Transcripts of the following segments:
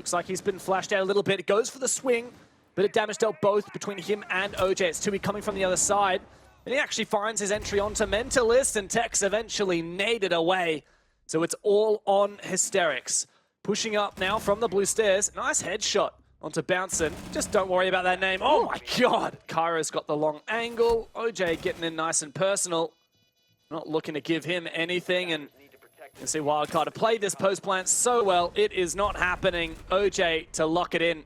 Looks like he's been flashed out a little bit. It goes for the swing. Bit of damage dealt both between him and OJ. It's Tyde coming from the other side. And he actually finds his entry onto Mentalist, and Tex eventually naded away. So it's all on Hysterics. Pushing up now from the blue stairs. Nice headshot onto Bouncin. Just don't worry about that name. Oh my god! Kairo's got the long angle. OJ getting in nice and personal. Not looking to give him anything, and you can see Wildcard to play this post plant so well. It is not happening. OJ to lock it in.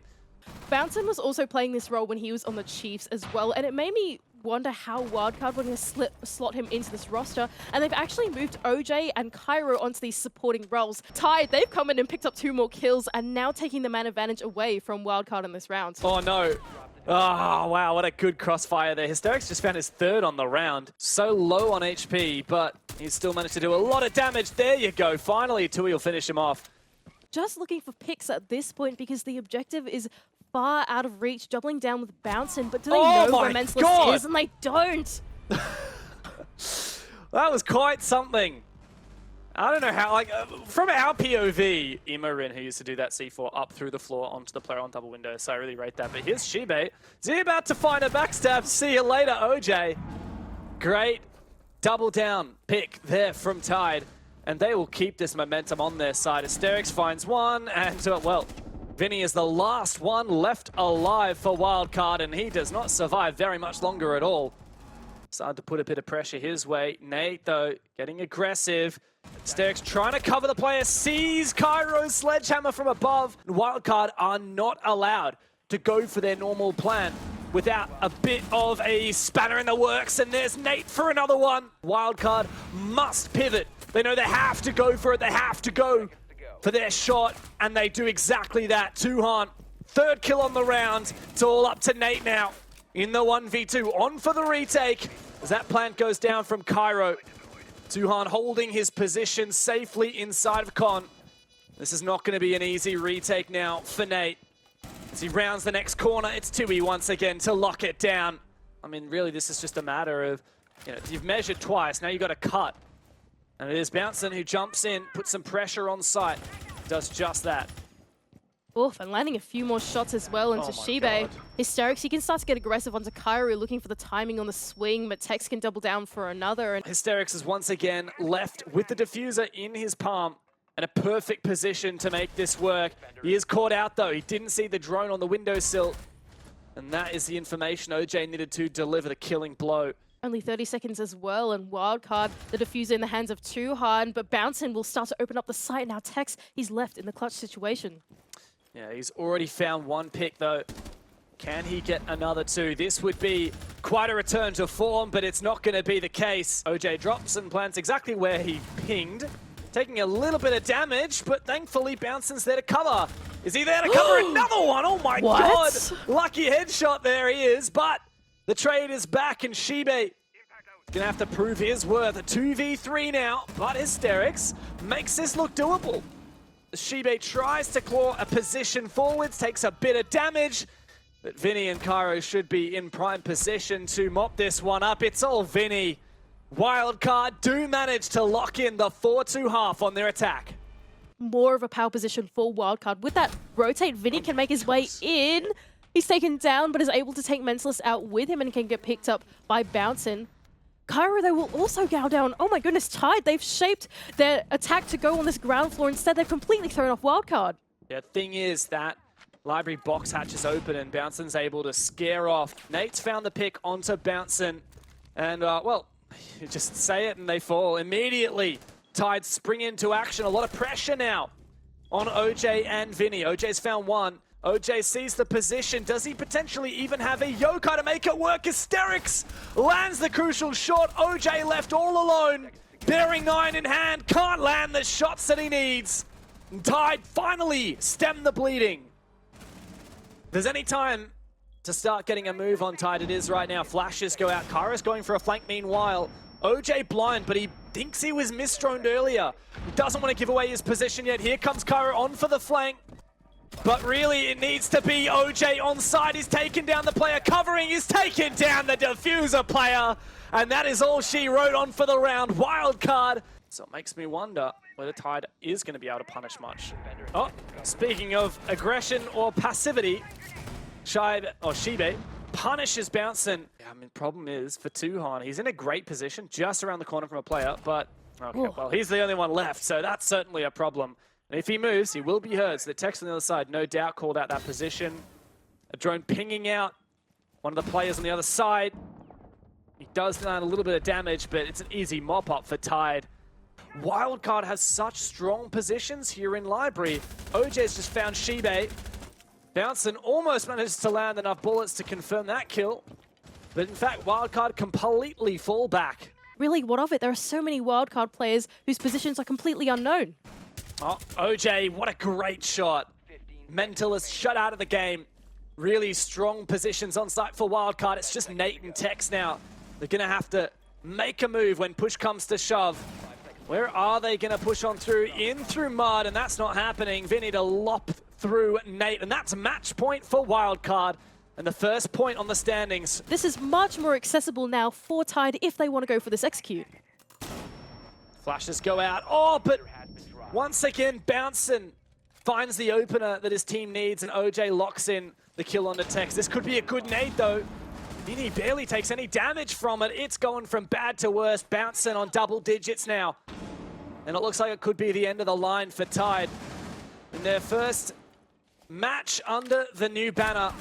Bouncin was also playing this role when he was on the Chiefs as well, and it made me wonder how Wildcard were going to slot him into this roster, and they've actually moved OJ and Cairo onto these supporting roles. Tyde, they've come in and picked up 2 more kills, and now taking the man advantage away from Wildcard in this round. Oh no. Oh wow, what a good crossfire there. Hysterics just found his 3rd on the round. So low on HP, but he's still managed to do a lot of damage. There you go. Finally, Tyde will finish him off. Just looking for picks at this point because the objective is far out of reach, doubling down with Bouncin, but do they know where Mentalist is? And they don't. That was quite something. I don't know how, like, from our POV, Imorin, who used to do that C4 up through the floor onto the player on double window, so I really rate that. But here's SiegeGG. Is he about to find a backstab? See you later, OJ. Great double down pick there from Tyde, and they will keep this momentum on their side. Hysterics finds one, and, well, Vinny is the last one left alive for Wildcard, and he does not survive very much longer at all. Started to put a bit of pressure his way. Nate, though, getting aggressive. Hysterics trying to cover the player, sees Cairo's sledgehammer from above. Wildcard are not allowed to go for their normal plan without a bit of a spanner in the works, and there's Nate for another one. Wildcard must pivot. They know they have to go for it. They have to go for their shot, and they do exactly that. Tuhan, 3rd kill on the round. It's all up to Nate now in the 1v2. On for the retake as that plant goes down from Cairo. Tuhan holding his position safely inside of Con. This is not going to be an easy retake now for Nate. As he rounds the next corner, it's Tyde once again to lock it down. I mean, really, this is just a matter of, you've measured twice, now you've got to cut. And it is Bouncin who jumps in, puts some pressure on site, does just that. Oof, and landing a few more shots as well into SiegeGG. Hysterics, he can start to get aggressive onto Cairo, looking for the timing on the swing, but Tex can double down for another. And Hysterics is once again left with the diffuser in his palm, and a perfect position to make this work. He is caught out though, he didn't see the drone on the windowsill, and that is the information OJ needed to deliver the killing blow. Only 30 seconds as well, and Wildcard, the diffuser in the hands of Tuhan, but Bouncin will start to open up the site. Now Tex, he's left in the clutch situation. Yeah, he's already found 1 pick though. Can he get another 2? This would be quite a return to form, but it's not going to be the case. OJ drops and plants exactly where he pinged, taking a little bit of damage, but thankfully Bouncin's there to cover. Is he there to cover another one? Oh my god! Lucky headshot, there he is, but the trade is back, and SiegeGG gonna have to prove his worth. A 2v3 now, but Hysterics makes this look doable. SiegeGG tries to claw a position forwards, takes a bit of damage, but Vinny and Cairo should be in prime position to mop this one up. It's all Vinny. Wildcard do manage to lock in the 4-2 half on their attack. More of a power position for Wildcard. With that rotate, Vinny can make his way in. He's taken down, but is able to take Mentalist out with him and can get picked up by Bouncin. Cairo, though, will also go down. Oh my goodness, Tyde. They've shaped their attack to go on this ground floor. Instead, they've completely thrown off Wildcard. Yeah, thing is that library box hatches open and Bouncin's able to scare off. Nate's found the pick onto Bouncin. And, well, you just say it and they fall immediately. Tyde spring into action. A lot of pressure now on OJ and Vinny. OJ's found 1. OJ sees the position. Does he potentially even have a Yokai to make it work? Hysterics lands the crucial shot. OJ left all alone. Bearing 9 in hand. Can't land the shots that he needs. And Tyde finally stemmed the bleeding. If there's any time to start getting a move on Tyde, it is right now. Flashes go out. Kairo's going for a flank meanwhile. OJ blind, but he thinks he was misdroned earlier. He doesn't want to give away his position yet. Here comes Cairo on for the flank. But really, it needs to be OJ on side. He's taken down the player covering. He's taken down the diffuser player. And that is all she wrote on for the round. Wildcard So it makes me wonder whether Tyde is going to be able to punish much. Oh, speaking of aggression or passivity, Shibe punishes Bouncin. Yeah, I mean, problem is for Tuhan, he's in a great position just around the corner from a player, but okay, well, he's the only one left, so that's certainly a problem. And if he moves, he will be hurt. So the text on the other side, no doubt, called out that position. A drone pinging out one of the players on the other side. He does land a little bit of damage, but it's an easy mop-up for Tyde. Wildcard has such strong positions here in Library. OJ's just found Shibe. Bouncin almost manages to land enough bullets to confirm that kill. But in fact, Wildcard completely fall back. Really, what of it? There are so many wildcard players whose positions are completely unknown. Oh, OJ, what a great shot. Mentalist shut out of the game. Really strong positions on site for Wildcard. It's just Nate and Tex now. They're going to have to make a move when push comes to shove. Where are they going to push on through? In through mud, and that's not happening. Vinny to lop through Nate, and that's match point for Wildcard. And the first point on the standings. This is much more accessible now for Tyde if they want to go for this execute. Flashes go out. Oh, but once again, Bouncin finds the opener that his team needs, and OJ locks in the kill onto Tex. This could be a good nade, though. Vinny barely takes any damage from it. It's going from bad to worse. Bouncin on double digits now. And it looks like it could be the end of the line for Tyde. In their first match under the new banner.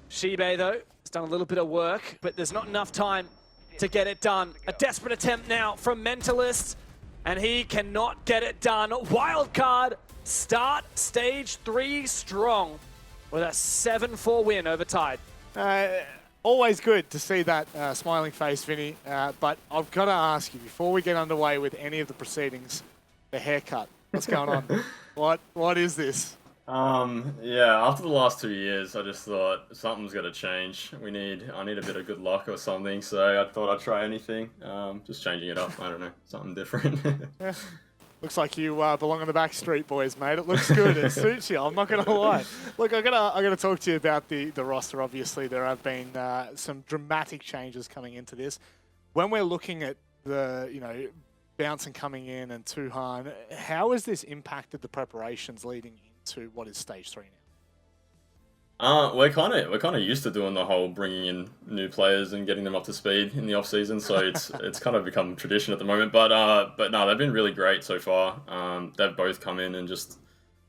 Shibe, though, has done a little bit of work, but there's not enough time to get it done. A desperate attempt now from Mentalist, and he cannot get it done. Wildcard start stage 3 strong with a 7-4 win over Tyde. Always good to see that smiling face, Vinny. But I've got to ask you, before we get underway with any of the proceedings, the haircut. What's going on? What is this? Yeah, after the last 2 years, I just thought something's got to change. I need a bit of good luck or something, so I thought I'd try anything. Just changing it up, I don't know, something different. Yeah. Looks like you belong on the back street, boys, mate. It looks good. It suits you. I'm not going to lie. Look, I gotta talk to you about the roster. Obviously, there have been some dramatic changes coming into this. When we're looking at the Bouncin coming in and Tuhan, how has this impacted the preparations leading into what is stage 3 now? We're kind of used to doing the whole bringing in new players and getting them up to speed in the off season, so it's kind of become tradition at the moment. But no, they've been really great so far. They've both come in and just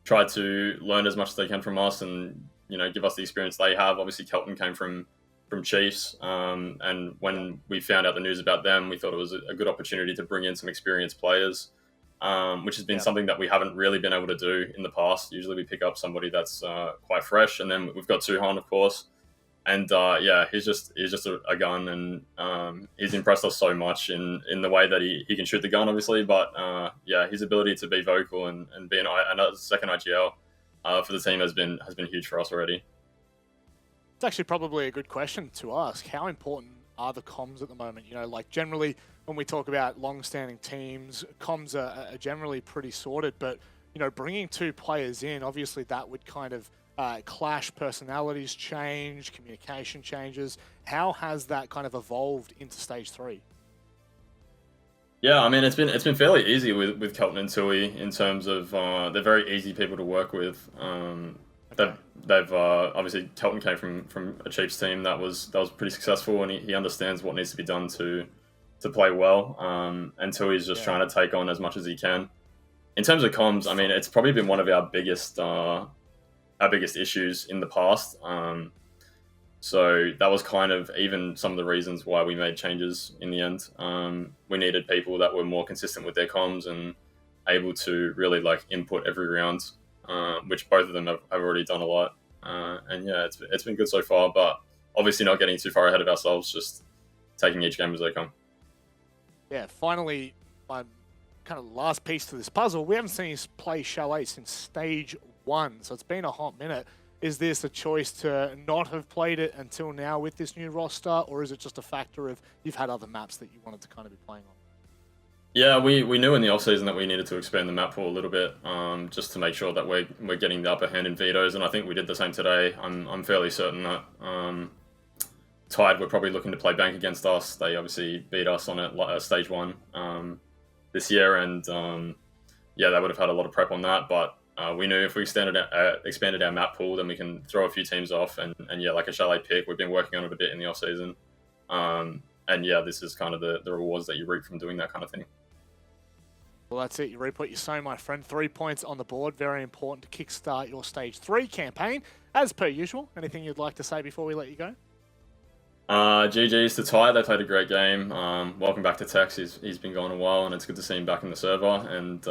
tried to learn as much as they can from us, and give us the experience they have. Obviously, Kelton came from Chiefs, and when we found out the news about them, we thought it was a good opportunity to bring in some experienced players. Which has been something that we haven't really been able to do in the past. Usually we pick up somebody that's quite fresh, and then we've got Tuhan, of course. And yeah, he's just a gun, and he's impressed us so much in the way that he can shoot the gun, obviously. But yeah, his ability to be vocal and be another second IGL for the team has been huge for us already. It's actually probably a good question to ask. How important are the comms at the moment? Like generally when we talk about long-standing teams, comms are generally pretty sorted, but bringing 2 players in, obviously that would kind of clash, personalities change, communication changes. How has that kind of evolved into stage 3? Yeah, I mean it's been fairly easy with Kelton and Tui in terms of they're very easy people to work with. They've obviously Kelton came from a Chiefs team that was pretty successful, and he understands what needs to be done to play well. And Tui's just trying to take on as much as he can. In terms of comms, I mean it's probably been one of our biggest issues in the past. So that was kind of even some of the reasons why we made changes in the end. We needed people that were more consistent with their comms and able to really input every round. Which both of them have already done a lot. And yeah, it's been good so far, but obviously not getting too far ahead of ourselves, just taking each game as they come. Yeah, finally, my kind of last piece to this puzzle, we haven't seen us play Chalet since stage 1, so it's been a hot minute. Is this a choice to not have played it until now with this new roster, or is it just a factor of you've had other maps that you wanted to kind of be playing on? Yeah, we knew in the off-season that we needed to expand the map pool a little bit, just to make sure that we're getting the upper hand in vetoes, and I think we did the same today. I'm fairly certain that Tyde were probably looking to play bank against us. They obviously beat us on it stage 1. this year, and yeah, they would have had a lot of prep on that. But we knew if we expanded our map pool, then we can throw a few teams off, and yeah, like a Chalet pick, we've been working on it a bit in the off season, and yeah, this is kind of the rewards that you reap from doing that kind of thing. Well, that's it. You reap what you sow, my friend. 3 points on the board. Very important to kickstart your Stage 3 campaign. As per usual, anything you'd like to say before we let you go? GG's to Tyde. They played a great game. Welcome back to Tex. He's been gone a while, and it's good to see him back in the server. And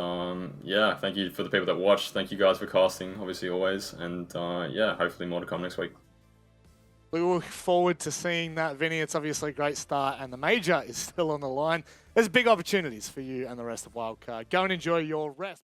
yeah, thank you for the people that watched. Thank you guys for casting, obviously, always. And yeah, hopefully more to come next week. We look forward to seeing that, Vinny. It's obviously a great start, and the major is still on the line. There's big opportunities for you and the rest of Wildcard. Go and enjoy your rest.